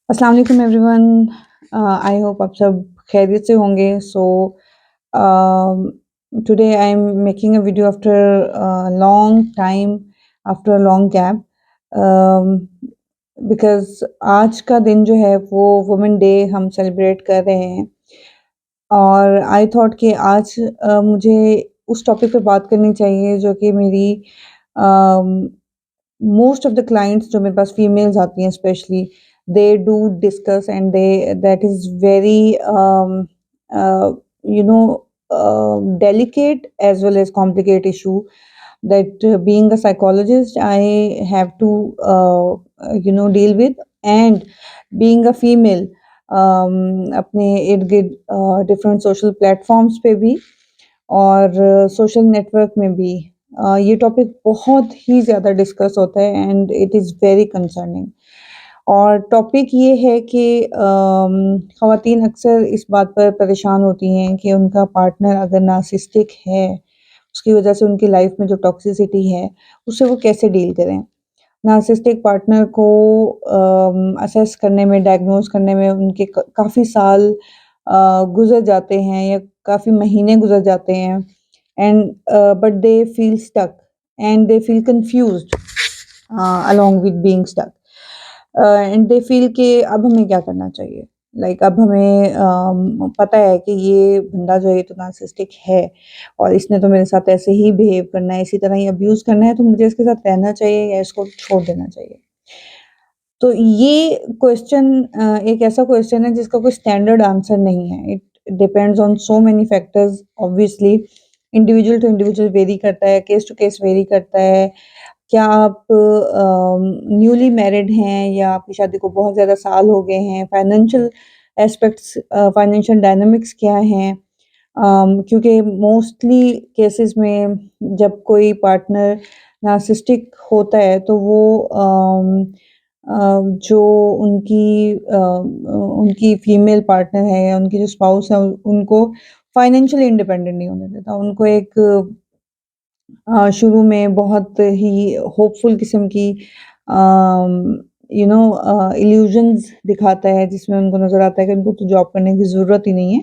अस्सलाम वालेकुम everyone. I hope आप सब खैरियत से होंगे। Today I am making a video after long time, after a long gap, because आज का दिन जो है वो वुमेन डे हम सेलिब्रेट कर रहे हैं और आई थॉट कि आज मुझे उस टॉपिक पे बात करनी चाहिए जो कि मेरी मोस्ट ऑफ द क्लाइंट्स जो मेरे पास फीमेल्स आती हैं specially, they do discuss and they that is very you know delicate as well as complicated issue that being a psychologist I have to deal with, and being a female अपने इर्द गिर्द different social platforms पे भी और social network में भी ये topic बहुत ही ज़्यादा डिस्कस होता है and it is very concerning. और टॉपिक ये है कि ख़वातीन अक्सर इस बात पर परेशान होती हैं कि उनका पार्टनर अगर नार्सिसिस्टिक है, उसकी वजह से उनकी लाइफ में जो टॉक्सिसिटी है, उससे वो कैसे डील करें। नार्सिसिस्टिक पार्टनर को असेस करने में, डायग्नोज़ करने में उनके क काफ़ी साल गुज़र जाते हैं या काफ़ी महीने गुज़र जाते हैं, and but they feel stuck and they feel confused along with being stuck, and they feel कि अब हमें क्या करना चाहिए। अब हमें पता है कि ये बंदा जो है ये तो नार्सिसिस्टिक है और इसने तो मेरे साथ ऐसे ही बिहेव करना है, इसी तरह ही अब्यूज़ करना है, तो मुझे इसके साथ रहना चाहिए या इसको छोड़ देना चाहिए। तो ये क्वेश्चन एक ऐसा क्वेश्चन है जिसका कोई स्टैंडर्ड आंसर नहीं है। It depends on so many factors obviously, individual to individual vary करता है, केस टू केस वेरी करता है। क्या आप न्यूली मैरिड हैं या आपकी शादी को बहुत ज़्यादा साल हो गए हैं? फाइनेंशियल एस्पेक्ट्स, फाइनेंशियल डायनामिक्स क्या हैं? क्योंकि मोस्टली केसेस में जब कोई पार्टनर नार्सिसिस्टिक होता है तो वो जो उनकी फीमेल पार्टनर है या उनकी जो स्पाउस है उनको फाइनेंशियली इंडिपेंडेंट नहीं होने देता। उनको एक शुरू में बहुत ही होपफुल किस्म की इल्यूजन्स दिखाता है जिसमें उनको नज़र आता है कि उनको तो जॉब करने की ज़रूरत ही नहीं है,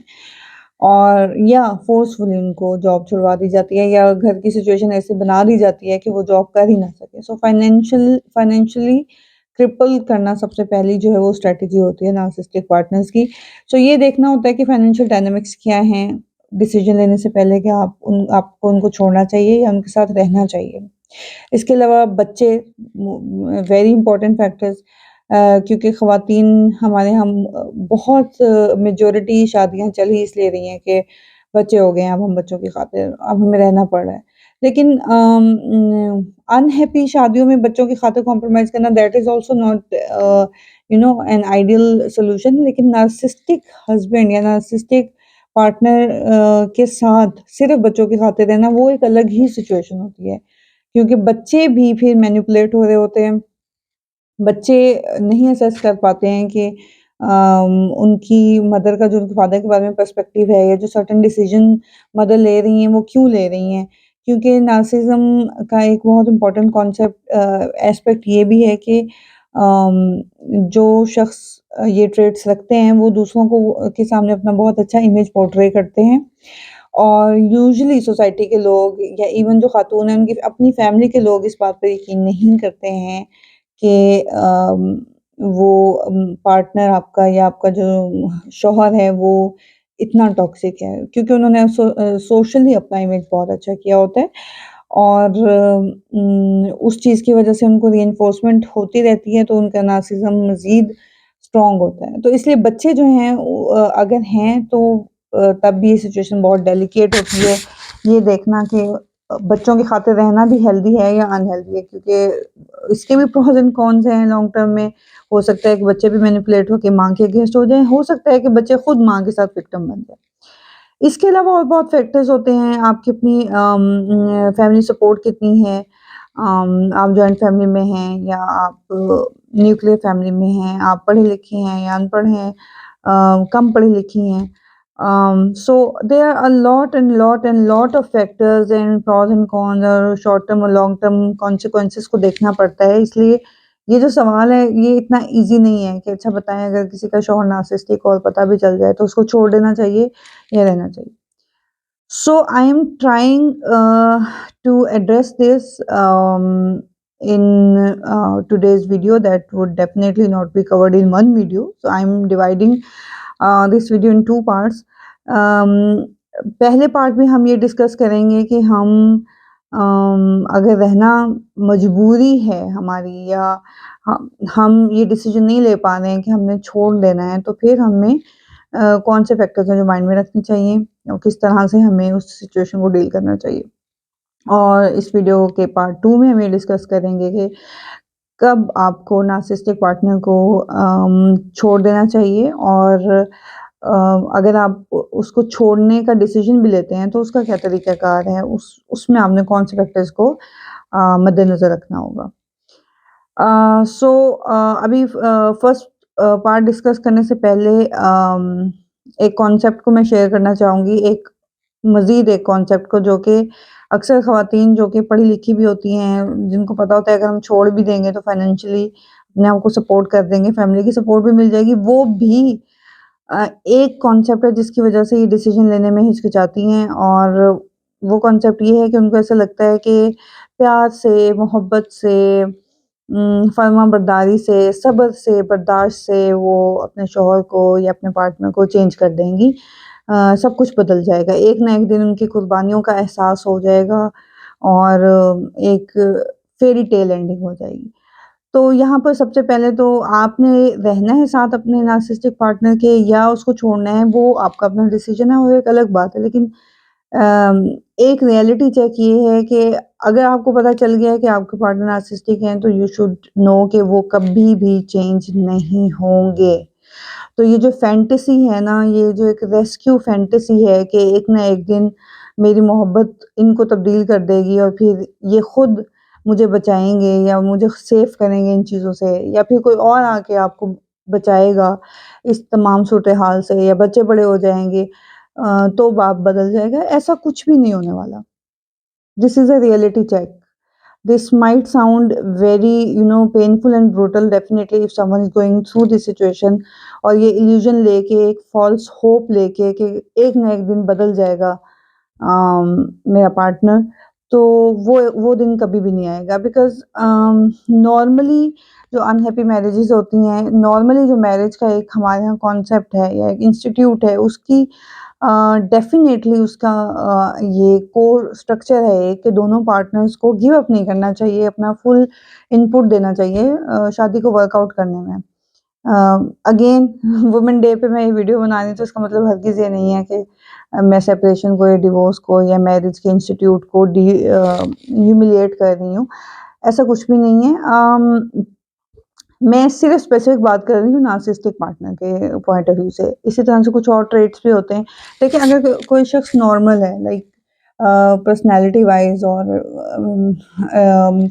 और या फ़ोर्सफुली उनको जॉब छुड़वा दी जाती है या घर की सिचुएशन ऐसे बना दी जाती है कि वो जॉब कर ही ना सके। सो फाइनेंशियली क्रिपल करना सबसे पहली जो है वो स्ट्रैटेजी होती है नार्सिसिस्टिक पार्टनर्स की। सो ये देखना होता है कि फाइनेंशियल डायनामिक्स क्या हैं डिसीजन लेने से पहले, कि आपको उनको छोड़ना चाहिए या उनके साथ रहना चाहिए। इसके अलावा बच्चे वेरी इंपॉर्टेंट फैक्टर्स, क्योंकि ख़वातीन हमारे यहाँ बहुत मेजॉरिटी शादियाँ चल ही इसलिए रही हैं कि बच्चे हो गए हैं, अब हम बच्चों की खातिर अब हमें रहना पड़ रहा है। लेकिन अनहैप्पी शादियों में बच्चों की खातिर कॉम्प्रोमाइज़ करना that is also not an ideal solution. लेकिन नार्सिसिस्टिक हस्बैंड या नार्सिसिस्टिक पार्टनर के साथ सिर्फ़ बच्चों की खातिर रहना वो एक अलग ही सिचुएशन होती है, क्योंकि बच्चे भी फिर मैनिपुलेट हो रहे होते हैं। बच्चे नहीं असेस कर पाते हैं कि उनकी मदर का जो उनके फादर के बारे में पर्सपेक्टिव है या जो सर्टेन डिसीजन मदर ले रही हैं वो क्यों ले रही हैं। क्योंकि नार्सिसिज्म का एक बहुत इम्पोर्टेंट कॉन्सेप्ट एस्पेक्ट ये भी है कि जो शख्स ये ट्रेट्स रखते हैं वो दूसरों को के सामने अपना बहुत अच्छा इमेज पोर्ट्रे करते हैं, और यूजुअली सोसाइटी के लोग या इवन जो खातून हैं उनकी अपनी फैमिली के लोग इस बात पे यकीन नहीं करते हैं कि वो पार्टनर आपका या आपका जो शौहर है वो इतना टॉक्सिक है, क्योंकि उन्होंने सोशली अपना इमेज बहुत अच्छा किया होता है, और उस चीज़ की वजह से उनको रीइंफोर्समेंट होती रहती है तो उनका नार्सिसिज्म मज़ीद स्ट्रॉन्ग होता है। तो इसलिए बच्चे जो हैं अगर हैं तो तब भी ये सिचुएशन बहुत डेलिकेट होती है। ये देखना कि बच्चों की खातिर रहना भी हेल्दी है या अनहेल्दी है, क्योंकि इसके भी प्रोस एंड कॉन्स हैं लॉन्ग टर्म में। हो सकता है कि बच्चे भी मैनिपुलेट होके माँ के अगेंस्ट हो जाएँ, हो सकता है कि बच्चे खुद माँ के साथ विक्टिम बन जाएँ। इसके अलावा और बहुत फैक्टर्स होते हैं, आपकी अपनी फैमिली सपोर्ट कितनी है, आप जॉइंट फैमिली में हैं या आप न्यूक्लियर फैमिली में हैं, आप पढ़े-लिखे हैं या अनपढ़ हैं, कम पढ़ी-लिखी हैं। So there are a lot of factors and pros and cons और शॉर्ट टर्म और लॉन्ग टर्म कॉन्सिक्वेंसेस को देखना पड़ता है। इसलिए ये जो सवाल है ये इतना ईज़ी नहीं है कि अच्छा बताएँ अगर किसी का शौहर नार्सिसिस्टिक और पता भी चल जाए तो उसको छोड़ देना चाहिए या रहना चाहिए? So I am trying to address this in today's video that would definitely not be covered in one video. So I'm dividing this video in two parts. Um, पहले पार्ट में हम ये डिस्कस करेंगे कि अगर रहना मजबूरी है हमारी या हम ये डिसीजन नहीं ले पा रहे हैं कि हमने छोड़ देना है तो फिर हमें कौन से फैक्टर्स हैं जो माइंड में रखने चाहिए और किस तरह से हमें उस सिचुएशन को डील करना चाहिए। और इस वीडियो के पार्ट 2 में हम ये डिस्कस करेंगे कि कब आपको नार्सिसिस्टिक पार्टनर को छोड़ देना चाहिए और अगर आप उसको छोड़ने का डिसीजन भी लेते हैं तो उसका क्या तरीक़ाकार है, उसमें आपने कौन से फैक्टर्स को मद्देनज़र रखना होगा। सो अभी फर्स्ट पार्ट डिस्कस करने से पहले एक कॉन्सेप्ट को मैं शेयर करना चाहूँगी, मज़ीद एक कॉन्सेप्ट को जो कि अक्सर ख़वातीन जो कि पढ़ी-लिखी भी होती हैं, जिनको पता होता है अगर हम छोड़ भी देंगे तो फाइनेंशियली अपने आप को सपोर्ट कर देंगे, फैमिली की सपोर्ट भी मिल जाएगी, वो भी एक कॉन्सेप्ट है जिसकी वजह से ये डिसीज़न लेने में हिचकिचाती हैं और वो कॉन्सेप्ट ये है कि उनको ऐसा लगता है कि प्यार से, मोहब्बत से फर्माबरदारी से, सब्र से, बर्दाश्त से वो अपने शौहर को या अपने पार्टनर को चेंज कर देंगी। सब कुछ बदल जाएगा। एक ना एक दिन उनकी कुर्बानियों का एहसास हो जाएगा और एक फेयरी टेल एंडिंग हो जाएगी। तो यहाँ पर सबसे पहले तो आपने रहना है साथ अपने नार्सिसिस्टिक पार्टनर के या उसको छोड़ना है, वो आपका अपना डिसीज़न है, वो एक अलग बात है। लेकिन अम, एक रियलिटी चेक ये है कि अगर आपको पता चल गया है कि आपके पार्टनर नार्सिसिस्टिक हैं, तो यू शुड नो कि वो कभी भी चेंज नहीं होंगे। तो ये जो फैंटेसी है ना, ये जो एक रेस्क्यू फैंटेसी है कि एक ना एक दिन मेरी मोहब्बत इनको तब्दील कर देगी और फिर ये खुद मुझे बचाएँगे या मुझे सेफ करेंगे इन चीज़ों से या फिर कोई और आके आपको बचाएगा इस तमाम सूरत-ए-हाल से या बच्चे बड़े हो जाएँगे तो बाप बदल जाएगा, ऐसा कुछ भी नहीं होने वाला। This is a reality check. This might sound very, painful and brutal definitely if someone is going through this situation और ये इल्यूजन लेके एक फॉल्स होप लेके कि एक ना एक दिन बदल जाएगा मेरा पार्टनर तो वो दिन कभी भी नहीं आएगा बिकॉज़ नॉर्मली जो अनहैप्पी मैरिजेज़ होती हैं, नॉर्मली जो मैरिज का एक हमारे यहाँ कॉन्सेप्ट है या एक इंस्टीट्यूट है उसकी डेफ़िनेटली उसका ये कोर स्ट्रक्चर है एक कि दोनों पार्टनर्स को गिव अप नहीं करना चाहिए, अपना फुल इनपुट देना चाहिए शादी को वर्कआउट करने में। अगेन वुमेन डे पे मैं ये वीडियो बना रही हूँ तो इसका मतलब हरगिज़ ये नहीं है कि मैं सेपरेशन को या डिवोर्स को या मैरिज के इंस्टीट्यूट को ह्यूमिलिएट कर रही हूँ, ऐसा कुछ भी नहीं है। मैं सिर्फ़ स्पेसिफ़िक बात कर रही हूँ नार्सिसिस्टिक पार्टनर के पॉइंट ऑफ व्यू से। इसी तरह से कुछ और ट्रेट्स भी होते हैं। देखिए अगर कोई शख़्स नॉर्मल है लाइक पर्सनैलिटी वाइज़ और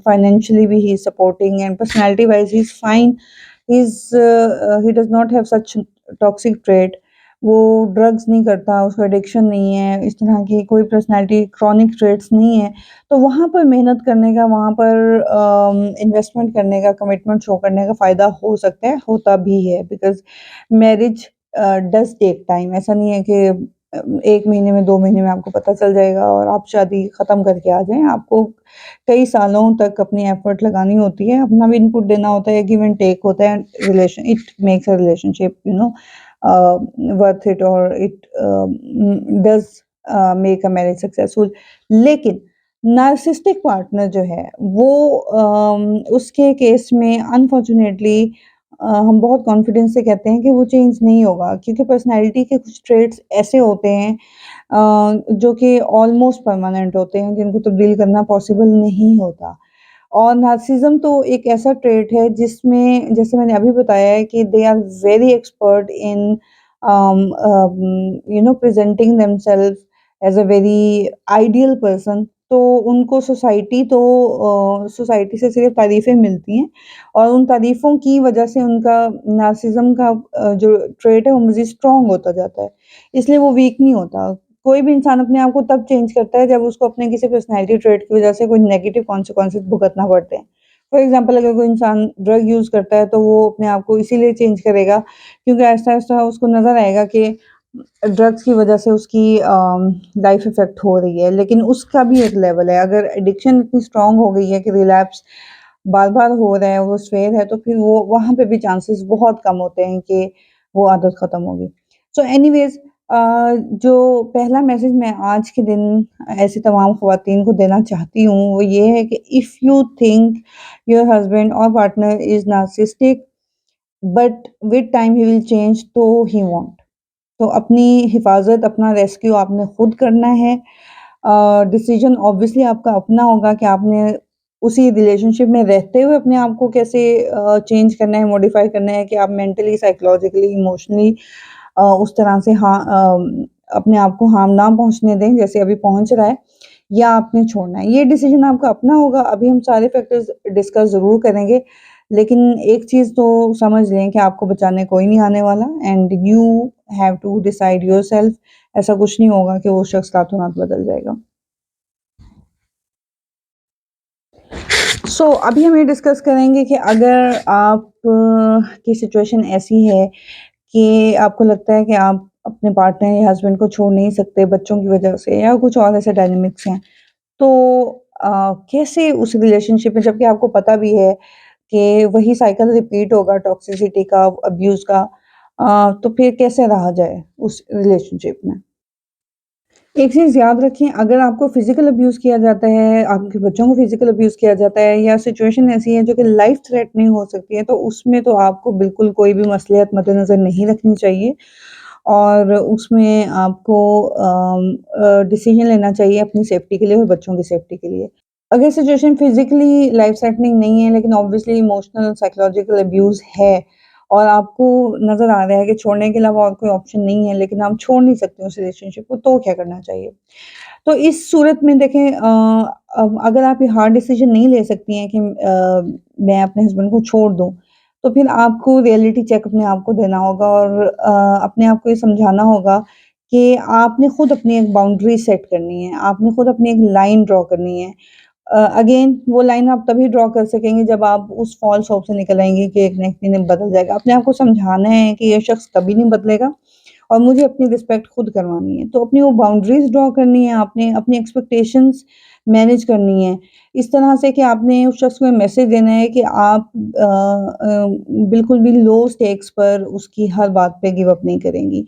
फाइनेंशियली भी he is supporting and personality wise he is fine. He does not have such toxic trait. वो ड्रग्स नहीं करता, उसको एडिक्शन नहीं है, इस तरह की कोई पर्सनैलिटी क्रॉनिक ट्रेट्स नहीं है। तो वहाँ पर मेहनत करने का, वहाँ पर इन्वेस्टमेंट करने का, कमिटमेंट शो करने का फ़ायदा हो सकता है, होता भी है because marriage does take time ऐसा नहीं है कि 1 महीने में, 2 महीने में आपको पता चल जाएगा और आप शादी ख़त्म करके आ जाएँ। आपको कई सालों तक अपनी एफ़र्ट लगानी होती है, अपना भी इनपुट देना होता है, गिव एंड टेक होता है, relation it makes a relationship worth it और it does make a marriage successful. लेकिन नार्सिसिस्टिक पार्टनर जो है वो उसके केस में अनफॉर्चुनेटली हम बहुत कॉन्फिडेंस से कहते हैं कि वो चेंज नहीं होगा क्योंकि पर्सनैलिटी के कुछ ट्रेट्स ऐसे होते हैं जो कि ऑलमोस्ट परमानेंट होते हैं जिनको तब्दील करना पॉसिबल नहीं होता। और नार्सिसिज्म तो एक ऐसा ट्रेट है जिसमें जैसे मैंने अभी बताया है कि they are very expert in presenting themselves as a very ideal person तो उनको सोसाइटी से सिर्फ तारीफ़ें मिलती हैं और उन तारीफ़ों की वजह से उनका नार्सिसिज्म का जो ट्रेट है वो मज़ीद स्ट्रॉन्ग होता जाता है। इसलिए वो वीक नहीं होता। कोई भी इंसान अपने आप को तब चेंज करता है जब उसको अपने किसी पर्सनैलिटी ट्रेट की वजह से कोई नेगेटिव कॉन्सिक्वेंसेस भुगतना पड़ते हैं। फॉर एग्ज़ाम्पल अगर कोई इंसान ड्रग यूज़ करता है तो वो अपने आप को इसीलिए चेंज करेगा क्योंकि आहिस्ता-आहिस्ता उसको नज़र आएगा कि ड्रग्स की वज़ह से उसकी लाइफ़ इफ़ेक्ट हो रही है। लेकिन उसका भी एक लेवल है, अगर एडिक्शन इतनी स्ट्रॉन्ग हो गई है कि रिलैप्स बार-बार हो रहा है, वो फेल है, तो फिर वो वहाँ पे भी चांसेस बहुत कम होते हैं कि वो आदत ख़त्म होगी। सो एनीवेज़ अ, जो पहला मैसेज मैं आज के दिन ऐसी तमाम ख़वातीन को देना चाहती हूँ, वो ये है कि if you think your husband और partner is narcissistic but with time he will change तो ही वोंट। तो अपनी हिफ़ाज़त, अपना रेस्क्यू आपने खुद करना है। डिसीज़न ऑब्वियसली आपका अपना होगा कि आपने उसी रिलेशनशिप में रहते हुए अपने आप को कैसे चेंज करना है, मॉडिफ़ाई करना है कि आप मेंटली, साइकोलॉजिकली, इमोशनली उस तरह से अपने आप को हार्म ना पहुँचने दें, जैसे अभी पहुँच रहा है, या आपने छोड़ना है। ये डिसीज़न आपका अपना होगा। अभी हम सारे फैक्टर्स डिस्कस ज़रूर करेंगे, लेकिन एक चीज़ तो समझ लें कि आपको बचाने कोई नहीं आने वाला and you have to decide yourself. ऐसा कुछ नहीं होगा कि वो शख्स रातों-रात बदल जाएगा। अभी हम ये डिस्कस करेंगे कि अगर आप की सिचुएशन ऐसी है कि आपको लगता है कि आप अपने पार्टनर या हस्बैंड को छोड़ नहीं सकते बच्चों की वजह से या कुछ और ऐसे डायनामिक्स हैं, तो कैसे उस रिलेशनशिप में, जबकि आपको पता भी है कि वही साइकिल रिपीट होगा टॉक्सिसिटी का, अब्यूज़ का, तो फिर कैसे रहा जाए उस रिलेशनशिप में? एक चीज़ याद रखें, अगर आपको फ़िज़िकल अब्यूज़ किया जाता है, आपके बच्चों को फ़िज़िकल अब्यूज़ किया जाता है या सिचुएशन ऐसी है जो कि लाइफ़ थ्रेटनिंग हो सकती है, तो उसमें तो आपको बिल्कुल कोई भी मसलियत मद्देनज़र नहीं रखनी चाहिए और उसमें आपको डिसीज़न लेना चाहिए अपनी सेफ्टी के लिए और बच्चों की सेफ्टी के लिए। अगर सिचुएशन फिज़िकली लाइफ़ थ्रेटनिंग नहीं है, लेकिन ऑब्वियसली इमोशनल, साइकोलॉजिकल अब्यूज़ है और आपको नज़र आ रहा है कि छोड़ने के अलावा और कोई ऑप्शन नहीं है, लेकिन आप छोड़ नहीं सकते उस रिलेशनशिप को, तो क्या करना चाहिए? तो इस सूरत में देखें, अब अगर आप ये हार्ड डिसीज़न नहीं ले सकती हैं कि मैं अपने हस्बैंड को छोड़ दूँ, तो फिर आपको रियलिटी चेक अपने आप को देना होगा और अपने आप को ये समझाना होगा कि आपने खुद अपनी एक बाउंड्री सेट करनी है, आपने खुद अपनी एक लाइन ड्रॉ करनी है। अगेन वो लाइन आप तभी ड्रॉ कर सकेंगे जब आप उस फ़ॉल्स होप से निकल आएँगे कि एक ना एक दिन बदल जाएगा। अपने आप को समझाना है कि ये शख़्स कभी नहीं बदलेगा और मुझे अपनी रिस्पेक्ट खुद करवानी है। तो अपनी वो बाउंड्रीज़ ड्रॉ करनी है आपने, अपनी एक्सपेक्टेशंस मैनेज करनी है। इस तरह से कि आपने उस शख़्स को ये मैसेज देना है कि आप बिल्कुल भी लो स्टेक्स पर उसकी हर बात पे गिव अप नहीं करेंगी।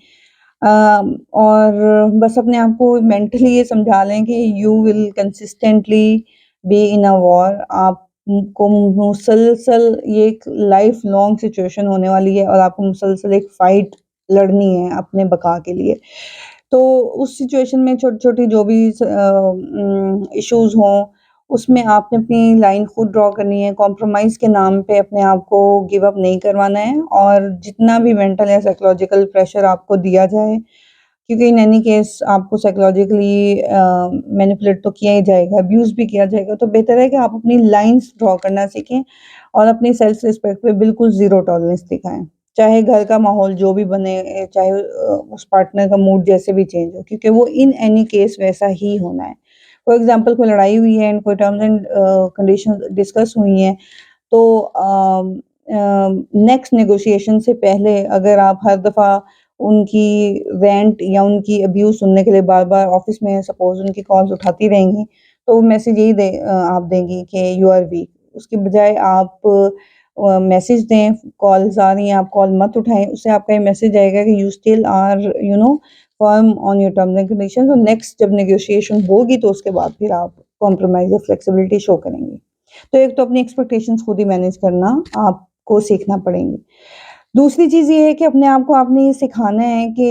और बस अपने आप को मेंटली ये समझा लें कि you will consistently be in a war. आपको मुसलसल ये एक लाइफ लॉन्ग सिचुएशन होने वाली है और आपको मुसलसल एक फाइट लड़नी है अपने बका के लिए। तो उस सिचुएशन में छोटी-छोटी जो भी इश्यूज़ हों, उसमें आपने अपनी लाइन खुद ड्रॉ करनी है, कॉम्प्रोमाइज़ के नाम पे अपने आप को गिव अप नहीं करवाना है और जितना भी मेंटल या साइकोलॉजिकल प्रेशर आपको दिया जाए, क्योंकि इन एनी केस आपको साइकोलॉजिकली मैनिपुलेट तो किया ही जाएगा, अब्यूज़ भी किया जाएगा, तो बेहतर है कि आप अपनी लाइन्स ड्रॉ करना सीखें और अपनी सेल्फ रिस्पेक्ट पे बिल्कुल ज़ीरो टॉलरेंस दिखाएँ। चाहे घर का माहौल जो भी बने, चाहे उस पार्टनर का मूड जैसे भी चेंज हो, क्योंकि वो इन एनी केस वैसा ही होना है। फॉर एग्ज़ाम्पल कोई लड़ाई हुई है एंड कोई टर्म्स एंड कंडीशंस डिस्कस हुई हैं, तो नेक्स्ट नेगोशिएशन से पहले अगर आप हर दफ़ा उनकी रेंट या उनकी अब्यूज़ सुनने के लिए बार-बार ऑफ़िस में सपोज़ उनकी कॉल्स उठाती रहेंगी, तो वो मैसेज यही आप देंगी कि यू आर वीक। उसके बजाय आप मैसेज दें, कॉल्स आ रही हैं, आप कॉल मत उठाएँ, उससे आपका ये मैसेज आएगा कि you still are firm on your terms and conditions और नेक्स्ट जब नेगोशिएशन होगी, तो उसके बाद फिर आप कॉम्प्रोमाइज़ या फ्लेक्सिबिलिटी शो करेंगे। तो एक तो अपनी एक्सपेक्टेशंस खुद ही मैनेज करना आपको सीखना पड़ेंगी। दूसरी चीज़ ये है कि अपने आप को आपने ये सिखाना है कि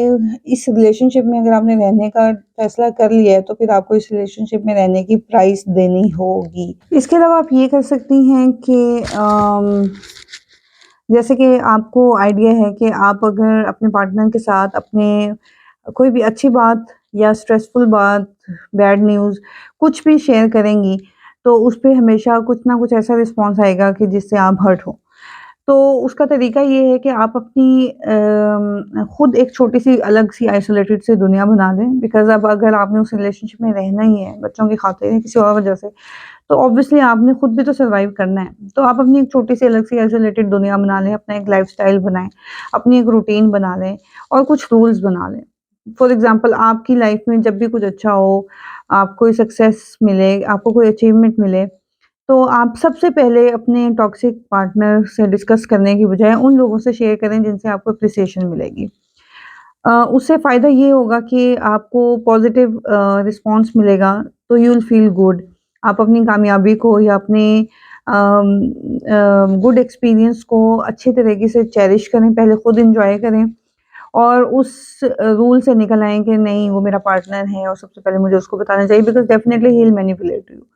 इस रिलेशनशिप में अगर आपने रहने का फैसला कर लिया है, तो फिर आपको इस रिलेशनशिप में रहने की प्राइस देनी होगी। इसके अलावा आप ये कर सकती हैं कि जैसे कि आपको आइडिया है कि आप अगर अपने पार्टनर के साथ अपने कोई भी अच्छी बात या स्ट्रेसफुल बात, बैड न्यूज़ कुछ भी शेयर करेंगी, तो उस पे हमेशा कुछ ना कुछ ऐसा रिस्पॉन्स आएगा कि जिससे आप हर्ट हो। तो उसका तरीका ये है कि आप अपनी खुद एक छोटी-सी अलग-सी आइसोलेटेड सी दुनिया बना लें, बिकॉज़ अब अगर आपने उस रिलेशनशिप में रहना ही है, बच्चों की खातिर या किसी और वजह से, तो ऑब्वियसली आपने खुद भी तो सर्वाइव करना है। तो आप अपनी एक छोटी-सी अलग सी आइसोलेटेड दुनिया बना लें, अपना एक लाइफ़स्टाइल बनाएँ, अपनी एक रूटीन बना लें और कुछ रूल्स बना लें। फॉर एग्ज़ाम्पल आपकी लाइफ़ में जब भी कुछ अच्छा हो, आपको कोई सक्सेस मिले, आपको कोई अचीवमेंट मिले, तो आप सबसे पहले अपने टॉक्सिक पार्टनर से डिस्कस करने की बजाय उन लोगों से शेयर करें जिनसे आपको एप्रिसिएशन मिलेगी। उससे फ़ायदा ये होगा कि आपको पॉज़िटिव रिस्पॉन्स मिलेगा, तो यू विल फ़ील गुड। आप अपनी कामयाबी को या अपने गुड एक्सपीरियंस को अच्छे तरीके से चेरिश करें, पहले खुद एन्जॉय करें और उस रूल से निकल आएँ कि नहीं वो मेरा पार्टनर है और सबसे पहले मुझे उसको बताना चाहिए because definitely he will manipulate you.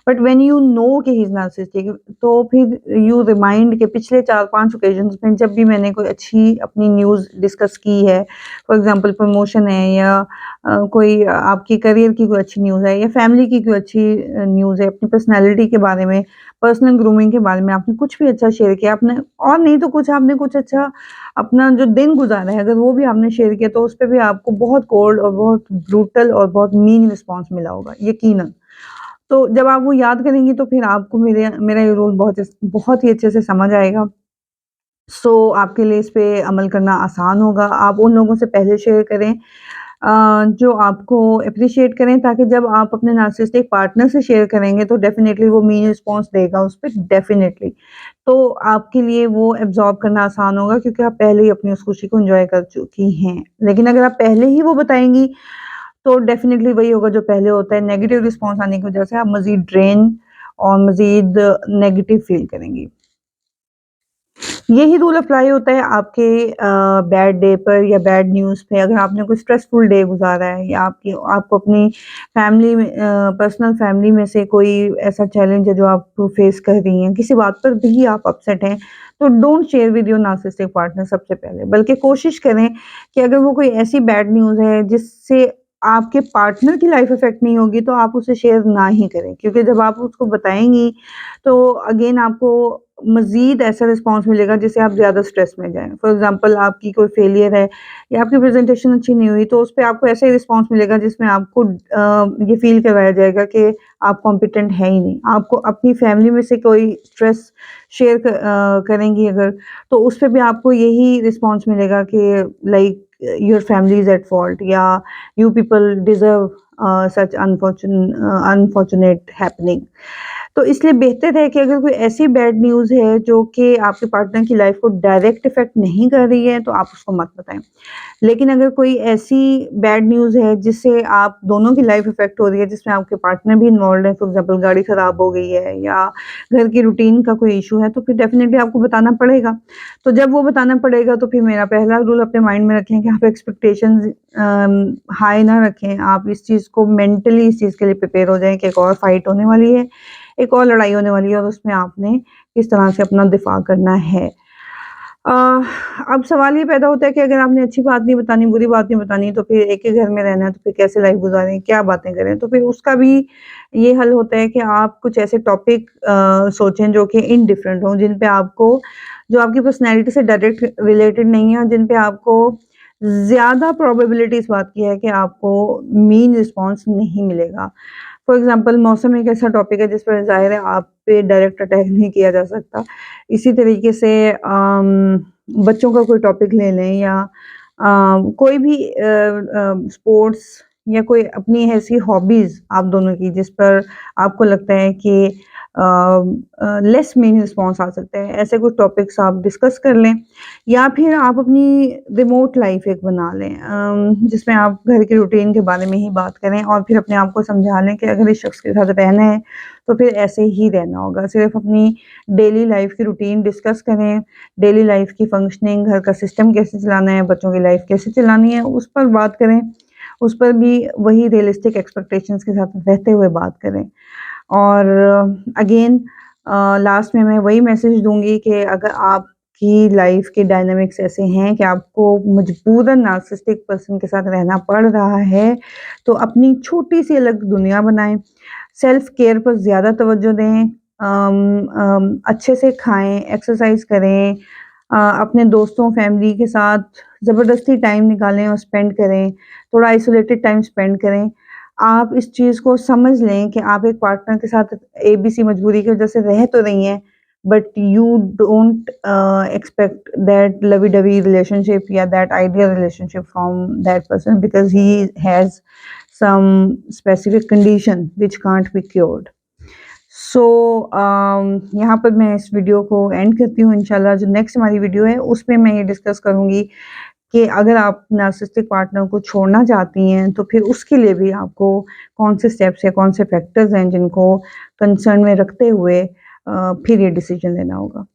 But when you know कि ही इज़ नार्सिसिस्टिक तो फिर यू रिमाइंड के पिछले 4-5 ओकेजन्स में जब भी मैंने कोई अच्छी अपनी न्यूज़ डिस्कस की है, फॉर एग्ज़ाम्पल प्रमोशन है या कोई आपकी करियर की कोई अच्छी न्यूज़ है या फैमिली की कोई अच्छी न्यूज़ है, अपनी पर्सनैलिटी के बारे में, पर्सनल ग्रूमिंग के बारे में आपने कुछ भी अच्छा शेयर किया, आपने और नहीं तो कुछ आपने कुछ अच्छा अपना जो दिन गुज़ारा है, अगर वो भी आपने शेयर किया तो उसपे भी आपको बहुत कोल्ड और बहुत ब्रूटल और बहुत मीन रिस्पॉन्स मिला होगा, यकीनन। तो जब आप वो याद करेंगी तो फिर आपको मेरा ये रूल बहुत ही अच्छे से समझ आएगा। सो आपके लिए इस पे अमल करना आसान होगा। आप उन लोगों से पहले शेयर करें जो आपको एप्रिशिएट करें ताकि जब आप अपने नार्सिसिस्टिक पार्टनर से शेयर करेंगे तो डेफ़िनिटली वो मीन रिस्पॉन्स देगा उस पे डेफ़िनिटली। तो आपके लिए वो एब्ज़ॉर्ब करना आसान होगा क्योंकि आप पहले ही अपनी उस खुशी को एन्जॉय कर चुकी हैं। लेकिन अगर आप पहले ही वो बताएँगी तो डेफ़िनिटली वही होगा जो पहले होता है, नेगेटिव रिस्पॉन्स आने की वजह से आप मज़ीद ड्रेन और मज़ीद नेगेटिव फ़ील करेंगी। यही रूल अप्लाई होता है आपके बैड डे पर या बैड न्यूज़ पे अगर आपने कोई स्ट्रेसफुल डे गुज़ारा है या आपको अपनी फैमिली में पर्सनल फैमिली में से कोई ऐसा चैलेंज है जो आप फेस कर रही हैं, किसी बात पर भी आप अपसेट हैं, तो don't share with your narcissistic partner सबसे पहले। बल्कि कोशिश करें कि अगर वो कोई ऐसी बैड न्यूज़ है जिससे आपके पार्टनर की लाइफ़ इफ़ेक्ट नहीं होगी, तो आप उसे शेयर ना ही करें। क्योंकि जब आप उसको बताएँगी तो अगेन आपको मज़ीद ऐसा रिस्पॉन्स मिलेगा जिससे आप ज़्यादा स्ट्रेस में जाएँ। फॉर एग्ज़ाम्पल आपकी कोई फेलियर है या आपकी प्रेज़ेंटेशन अच्छी नहीं हुई तो उसपे आपको ऐसा ही रिस्पॉन्स मिलेगा जिसमें आपको ये फ़ील करवाया जाएगा कि आप कॉम्पिटेंट हैं ही नहीं। आपको अपनी फैमिली में से कोई स्ट्रेस शेयर करेंगी अगर तो उसपे भी आपको यही रिस्पॉन्स मिलेगा कि like your family is at fault या you people deserve such unfortunate happening. तो इसलिए बेहतर है कि अगर कोई ऐसी बैड न्यूज़ है जो कि आपके पार्टनर की लाइफ़ को डायरेक्ट इफ़ेक्ट नहीं कर रही है, तो आप उसको मत बताएँ। लेकिन अगर कोई ऐसी बैड न्यूज़ है जिससे आप दोनों की लाइफ़ इफ़ेक्ट हो रही है, जिसमें आपके पार्टनर भी इन्वॉल्वड है, फॉर एग्ज़ाम्पल गाड़ी खराब हो गई है या घर की रूटीन का कोई इश्यू है, तो फिर डेफ़िनिटली आपको बताना पड़ेगा। तो जब वो बताना पड़ेगा तो फिर मेरा पहला रूल अपने माइंड में रखें कि आप एक्सपेक्टेशंस हाई ना रखें। आप इस चीज़ को मेंटली इस चीज़ के लिए प्रिपेयर हो जाएँ कि एक और फाइट होने वाली है, एक और लड़ाई होने वाली है और उसमें आपने किस तरह से अपना दिफ़ा करना है। अ, अब सवाल ये पैदा होता है कि अगर आपने अच्छी बात नहीं बतानी, बुरी बात नहीं बतानी, तो फिर एक ही घर में रहना है, तो फिर कैसे लाइफ़ गुज़ारें, क्या बातें करें? तो फिर उसका भी ये हल होता है कि आप कुछ ऐसे टॉपिक सोचें जो कि इनडिफरेंट हों, जिन पे आपको जो आपकी पर्सनैलिटी से डायरेक्ट रिलेटेड नहीं है और जिन पे आपको ज़्यादा प्रोबेबिलिटी इस बात की है कि आपको मीन रिस्पॉन्स नहीं मिलेगा। फॉर एग्ज़ाम्पल मौसम एक ऐसा टॉपिक है जिस पर ज़ाहिर है आप पे डायरेक्ट अटैक नहीं किया जा सकता। इसी तरीके से बच्चों का कोई टॉपिक ले लें या कोई भी स्पोर्ट्स या कोई अपनी ऐसी हॉबीज़ आप दोनों की जिस पर आपको लगता है कि लेस मीन रिस्पॉन्स आ सकता है, ऐसे कुछ टॉपिक्स आप डिस्कस कर लें। या फिर आप अपनी रिमोट लाइफ़ एक बना लें जिसमें आप घर की रूटीन के बारे में ही बात करें और फिर अपने आप को समझा लें कि अगर इस शख्स के साथ रहना है, तो फिर ऐसे ही रहना होगा। सिर्फ़ अपनी डेली लाइफ़ की रूटीन डिस्कस करें, डेली लाइफ़ की फंक्शनिंग, घर का सिस्टम कैसे चलाना है, बच्चों की लाइफ़ कैसे चलानी है, उस पर बात करें। उस पर भी वही रियलिस्टिक एक्सपेक्टेशंस के साथ रहते हुए बात करें। और अगेन लास्ट में मैं वही मैसेज दूँगी कि अगर आपकी लाइफ़ के डायनामिक्स ऐसे हैं कि आपको मजबूरन नार्सिसिस्टिक पर्सन के साथ रहना पड़ रहा है, तो अपनी छोटी-सी अलग दुनिया बनाएँ। सेल्फ केयर पर ज़्यादा तवज्जो दें। अच्छे से खाएँ, एक्सरसाइज़ करें। अपने दोस्तों, फैमिली के साथ ज़बरदस्ती टाइम निकालें और स्पेंड करें। थोड़ा आइसोलेटेड टाइम स्पेंड करें। आप इस चीज़ को समझ लें कि आप एक पार्टनर के साथ एबीसी मजबूरी की वजह से रह तो रही हैं, but you don't expect that lovey dovey relationship या that ideal relationship from that person because he has some specific condition which can't be cured. So यहाँ पर मैं इस वीडियो को एंड करती हूँ। इंशाल्लाह जो नेक्स्ट हमारी वीडियो है उसमें मैं ये डिस्कस करूँगी कि अगर आप नार्सिसिस्टिक पार्टनर को छोड़ना चाहती हैं तो फिर उसके लिए भी आपको कौन से स्टेप्स या कौन से फैक्टर्स हैं जिनको कंसर्न में रखते हुए फिर ये डिसीजन लेना होगा।